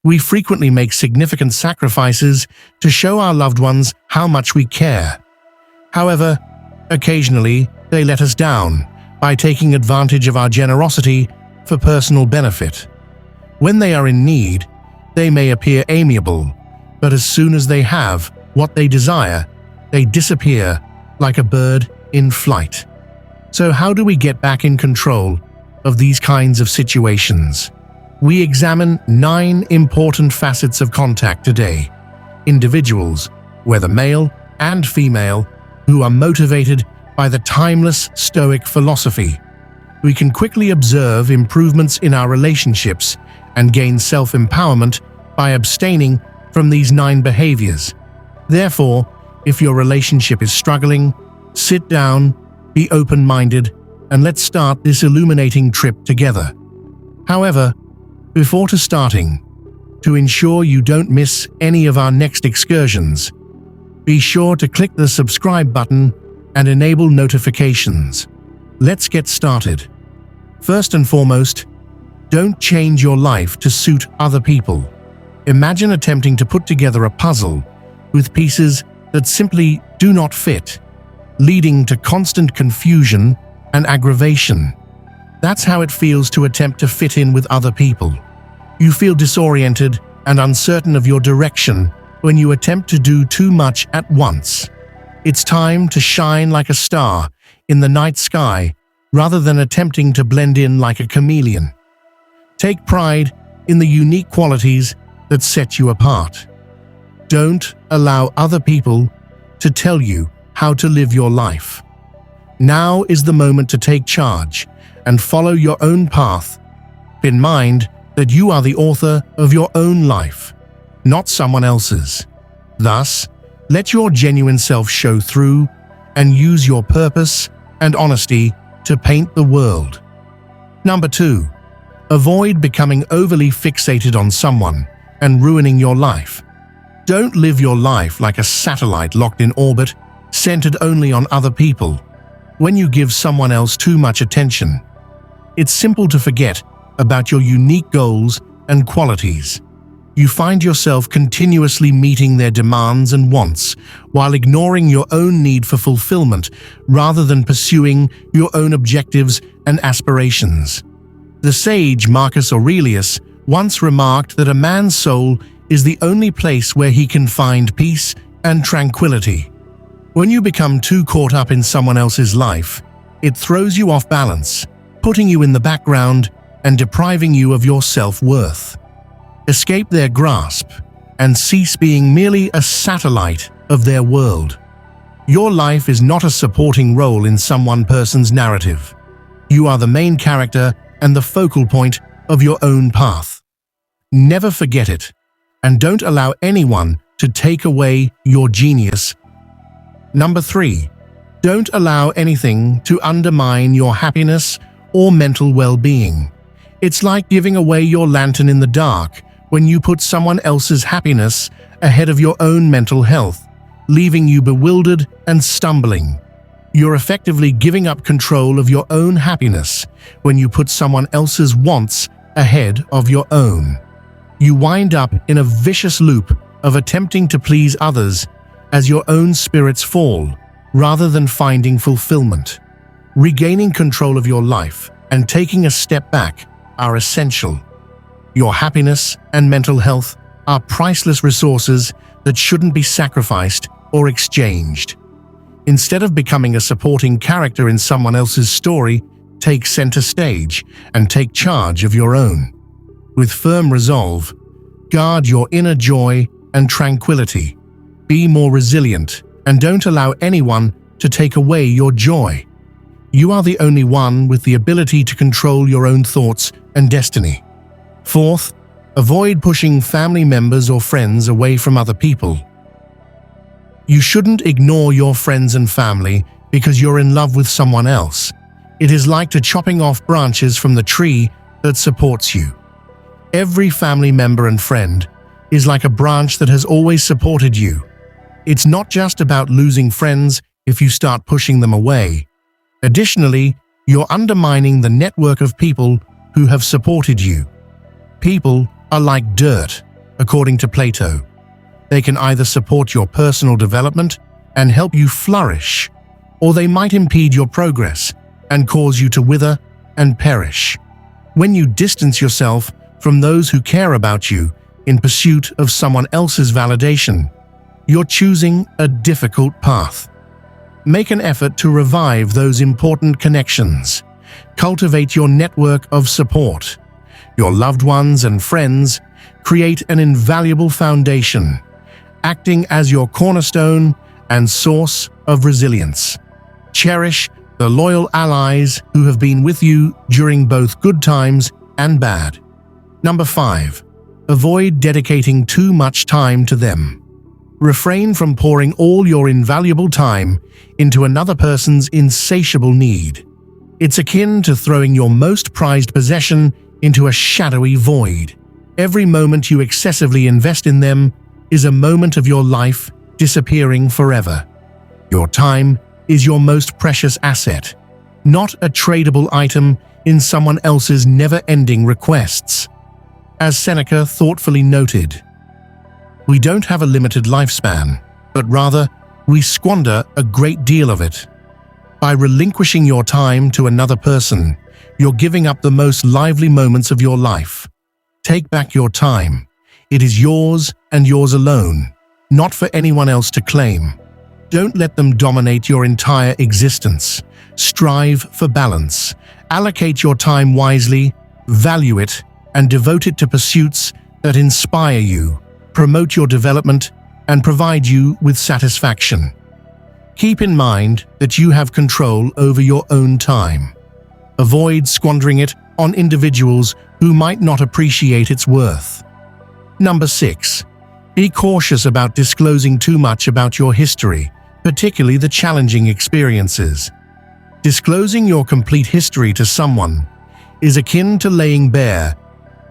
We frequently make significant sacrifices to show our loved ones how much we care. However, occasionally they let us down by taking advantage of our generosity for personal benefit. When they are in need, they may appear amiable, but as soon as they have what they desire, they disappear like a bird in flight. So how do we get back in control of these kinds of situations? We examine 9 important facets of contact today. Individuals, whether male and female, who are motivated by the timeless Stoic philosophy. We can quickly observe improvements in our relationships and gain self-empowerment by abstaining from these 9 behaviors. Therefore, if your relationship is struggling, sit down, be open-minded, and let's start this illuminating trip together. However, before starting, to ensure you don't miss any of our next excursions, be sure to click the subscribe button and enable notifications. Let's get started. First and foremost, don't change your life to suit other people. Imagine attempting to put together a puzzle with pieces that simply do not fit, leading to constant confusion and aggravation. That's how it feels to attempt to fit in with other people. You feel disoriented and uncertain of your direction when you attempt to do too much at once. It's time to shine like a star in the night sky rather than attempting to blend in like a chameleon. Take pride in the unique qualities that set you apart. Don't allow other people to tell you how to live your life. Now is the moment to take charge and follow your own path. Keep in mind that you are the author of your own life, not someone else's. Thus, let your genuine self show through and use your purpose and honesty to paint the world. Number 2. Avoid becoming overly fixated on someone and ruining your life. Don't live your life like a satellite locked in orbit, centered only on other people. When you give someone else too much attention, it's simple to forget about your unique goals and qualities. You find yourself continuously meeting their demands and wants while ignoring your own need for fulfillment rather than pursuing your own objectives and aspirations. The sage Marcus Aurelius once remarked that a man's soul is the only place where he can find peace and tranquility. When you become too caught up in someone else's life, it throws you off balance, putting you in the background and depriving you of your self-worth. Escape their grasp and cease being merely a satellite of their world. Your life is not a supporting role in some one person's narrative. You are the main character and the focal point of your own path. Never forget it, and don't allow anyone to take away your genius. Number 3. Don't allow anything to undermine your happiness or mental well-being. It's like giving away your lantern in the dark when you put someone else's happiness ahead of your own mental health, leaving you bewildered and stumbling. You're effectively giving up control of your own happiness when you put someone else's wants ahead of your own. You wind up in a vicious loop of attempting to please others as your own spirits fall, rather than finding fulfillment. Regaining control of your life and taking a step back are essential. Your happiness and mental health are priceless resources that shouldn't be sacrificed or exchanged. Instead of becoming a supporting character in someone else's story, take center stage and take charge of your own. With firm resolve, guard your inner joy and tranquility. Be more resilient and don't allow anyone to take away your joy. You are the only one with the ability to control your own thoughts and destiny. 4th, avoid pushing family members or friends away from other people. You shouldn't ignore your friends and family because you're in love with someone else. It is like chopping off branches from the tree that supports you. Every family member and friend is like a branch that has always supported you. It's not just about losing friends if you start pushing them away. Additionally, you're undermining the network of people who have supported you. People are like dirt. according to Plato. They can either support your personal development and help you flourish, or they might impede your progress and cause you to wither and perish. When you distance yourself from those who care about you in pursuit of someone else's validation, you're choosing a difficult path. Make an effort to revive those important connections. Cultivate your network of support. Your loved ones and friends create an invaluable foundation, acting as your cornerstone and source of resilience. Cherish the loyal allies who have been with you during both good times and bad. Number 5. Avoid dedicating too much time to them. Refrain from pouring all your invaluable time into another person's insatiable need. It's akin to throwing your most prized possession into a shadowy void. Every moment you excessively invest in them is a moment of your life disappearing forever. Your time is your most precious asset, not a tradable item in someone else's never-ending requests. As Seneca thoughtfully noted, we don't have a limited lifespan, but rather we squander a great deal of it. By relinquishing your time to another person, you're giving up the most lively moments of your life. Take back your time. It is yours and yours alone, not for anyone else to claim. Don't let them dominate your entire existence. Strive for balance. Allocate your time wisely, value it, and devote it to pursuits that inspire you, promote your development, and provide you with satisfaction. Keep in mind that you have control over your own time. Avoid squandering it on individuals who might not appreciate its worth. Number 6. Be cautious about disclosing too much about your history, particularly the challenging experiences. Disclosing your complete history to someone is akin to laying bare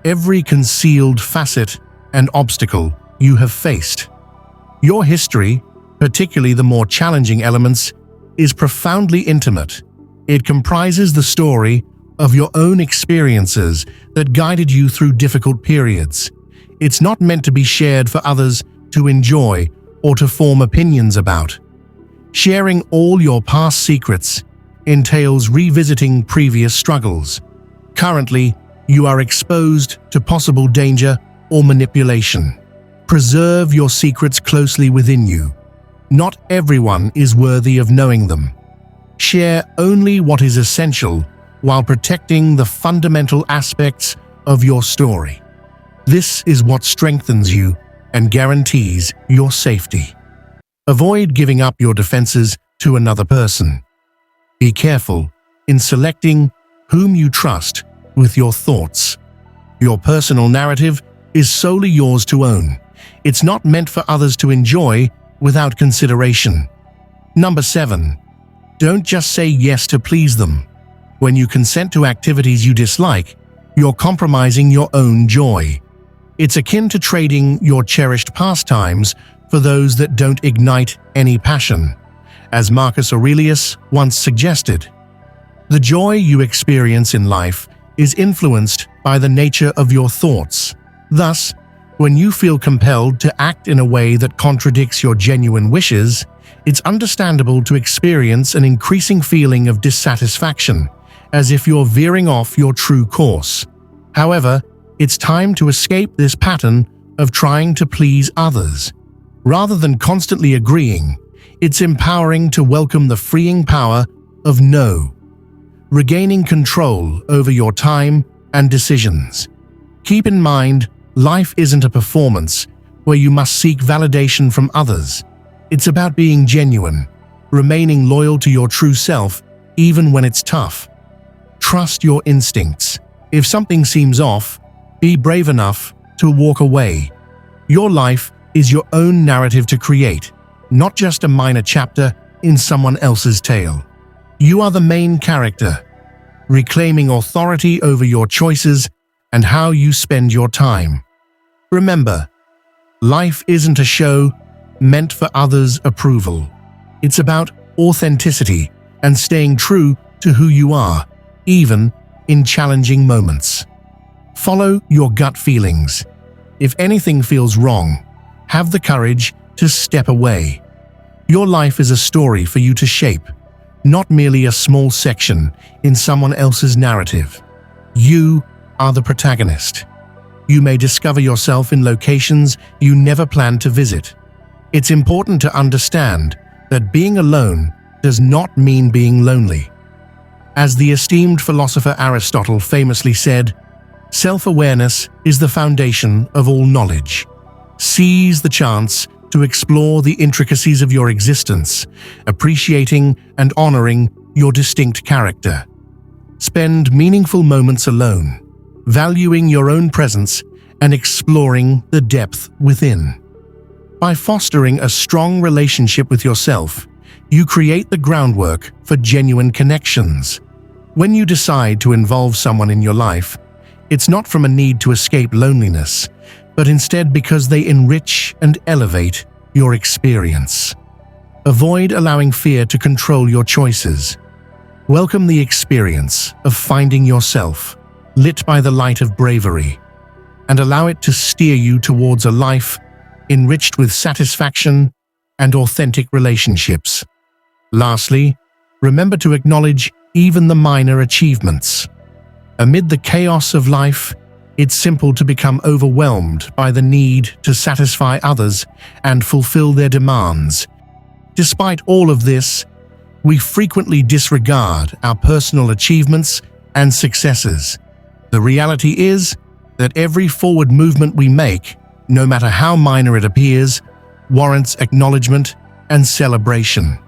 every concealed facet and obstacle you have faced. Your history, particularly the more challenging elements, is profoundly intimate. It comprises the story of your own experiences that guided you through difficult periods. It's not meant to be shared for others to enjoy or to form opinions about. Sharing all your past secrets entails revisiting previous struggles. Currently, you are exposed to possible danger or manipulation. Preserve your secrets closely within you. Not everyone is worthy of knowing them. Share only what is essential while protecting the fundamental aspects of your story. This is what strengthens you and guarantees your safety. Avoid giving up your defenses to another person. Be careful in selecting whom you trust with your thoughts. Your personal narrative is solely yours to own. It's not meant for others to enjoy without consideration. Number 7. Don't just say yes to please them. When you consent to activities you dislike, you're compromising your own joy. It's akin to trading your cherished pastimes for those that don't ignite any passion. As Marcus Aurelius once suggested, the joy you experience in life is influenced by the nature of your thoughts. Thus, when you feel compelled to act in a way that contradicts your genuine wishes, it's understandable to experience an increasing feeling of dissatisfaction, as if you're veering off your true course. However, it's time to escape this pattern of trying to please others. Rather than constantly agreeing, it's empowering to welcome the freeing power of no, regaining control over your time and decisions. Keep in mind, life isn't a performance where you must seek validation from others. It's about being genuine, remaining loyal to your true self even when it's tough. Trust your instincts. If something seems off, be brave enough to walk away. Your life is your own narrative to create, not just a minor chapter in someone else's tale. You are the main character, reclaiming authority over your choices and how you spend your time. Remember, life isn't a show meant for others' approval. It's about authenticity and staying true to who you are, even in challenging moments. Follow your gut feelings. If anything feels wrong, have the courage to step away. Your life is a story for you to shape, not merely a small section in someone else's narrative. You are the protagonist. You may discover yourself in locations you never planned to visit. It's important to understand that being alone does not mean being lonely. As the esteemed philosopher Aristotle famously said, "Self-awareness is the foundation of all knowledge." Seize the chance to explore the intricacies of your existence, appreciating and honoring your distinct character. Spend meaningful moments alone, valuing your own presence and exploring the depth within. By fostering a strong relationship with yourself, you create the groundwork for genuine connections. When you decide to involve someone in your life, it's not from a need to escape loneliness, but instead because they enrich and elevate your experience. Avoid allowing fear to control your choices. Welcome the experience of finding yourself, lit by the light of bravery, and allow it to steer you towards a life enriched with satisfaction and authentic relationships. Lastly, remember to acknowledge even the minor achievements. Amid the chaos of life, it's simple to become overwhelmed by the need to satisfy others and fulfill their demands. Despite all of this, we frequently disregard our personal achievements and successes. The reality is that every forward movement we make, no matter how minor it appears, warrants acknowledgement and celebration.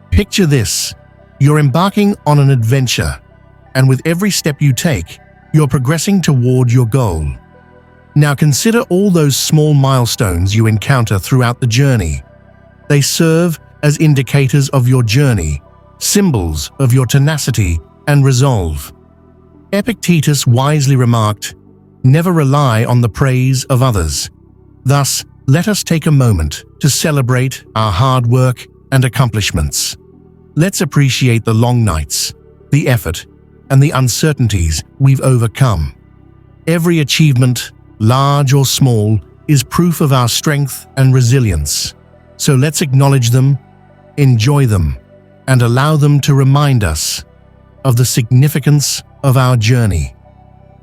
Picture this: you're embarking on an adventure, and with every step you take, you're progressing toward your goal. Now consider all those small milestones you encounter throughout the journey. They serve as indicators of your journey, symbols of your tenacity and resolve. Epictetus wisely remarked, "Never rely on the praise of others." Thus, let us take a moment to celebrate our hard work and accomplishments. Let's appreciate the long nights, the effort, and the uncertainties we've overcome. Every achievement, large or small, is proof of our strength and resilience. So let's acknowledge them, enjoy them, and allow them to remind us of the significance of our journey.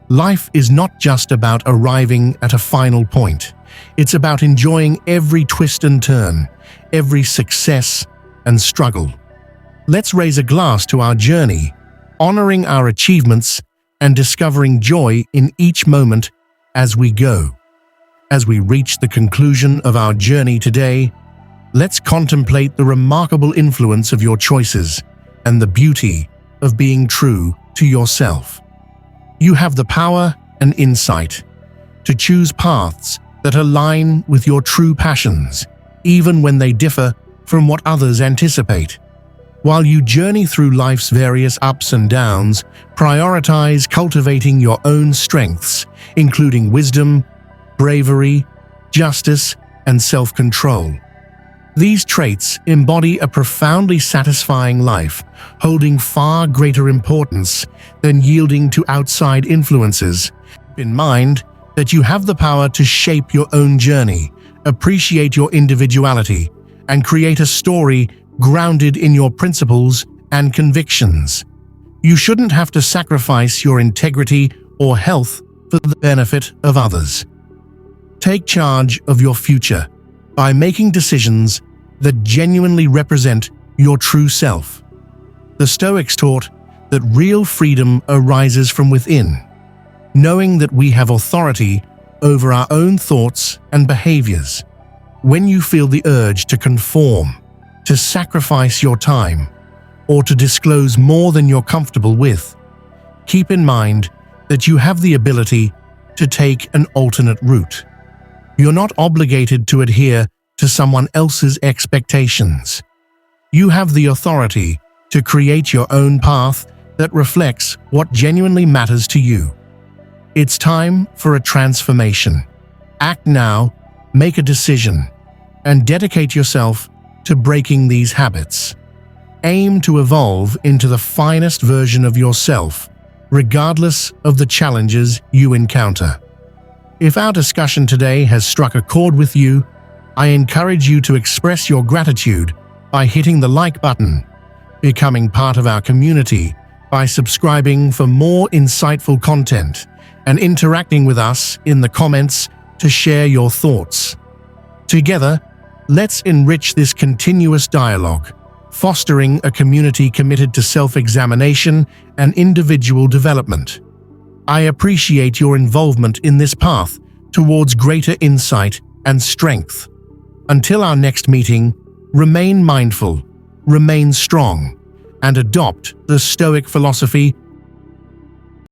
Life is not just about arriving at a final point. It's about enjoying every twist and turn, every success and struggle. Let's raise a glass to our journey, honoring our achievements and discovering joy in each moment as we go. As we reach the conclusion of our journey today, let's contemplate the remarkable influence of your choices and the beauty of being true to yourself. You have the power and insight to choose paths that align with your true passions, even when they differ from what others anticipate. While you journey through life's various ups and downs, prioritize cultivating your own strengths, including wisdom, bravery, justice, and self-control. These traits embody a profoundly satisfying life, holding far greater importance than yielding to outside influences. Keep in mind that you have the power to shape your own journey, appreciate your individuality, and create a story grounded in your principles and convictions. You shouldn't have to sacrifice your integrity or health for the benefit of others. Take charge of your future by making decisions that genuinely represent your true self. The Stoics taught that real freedom arises from within, knowing that we have authority over our own thoughts and behaviors. When you feel the urge to conform, to sacrifice your time, or to disclose more than you're comfortable with, keep in mind that you have the ability to take an alternate route. You're not obligated to adhere to someone else's expectations. You have the authority to create your own path that reflects what genuinely matters to you. It's time for a transformation. Act now, make a decision, and dedicate yourself to breaking these habits. Aim to evolve into the finest version of yourself, regardless of the challenges you encounter. If our discussion today has struck a chord with you, I encourage you to express your gratitude by hitting the like button, becoming part of our community by subscribing for more insightful content, and interacting with us in the comments to share your thoughts. Together, let's enrich this continuous dialogue, fostering a community committed to self-examination and individual development. I appreciate your involvement in this path towards greater insight and strength. Until our next meeting, remain mindful, remain strong, and adopt the Stoic philosophy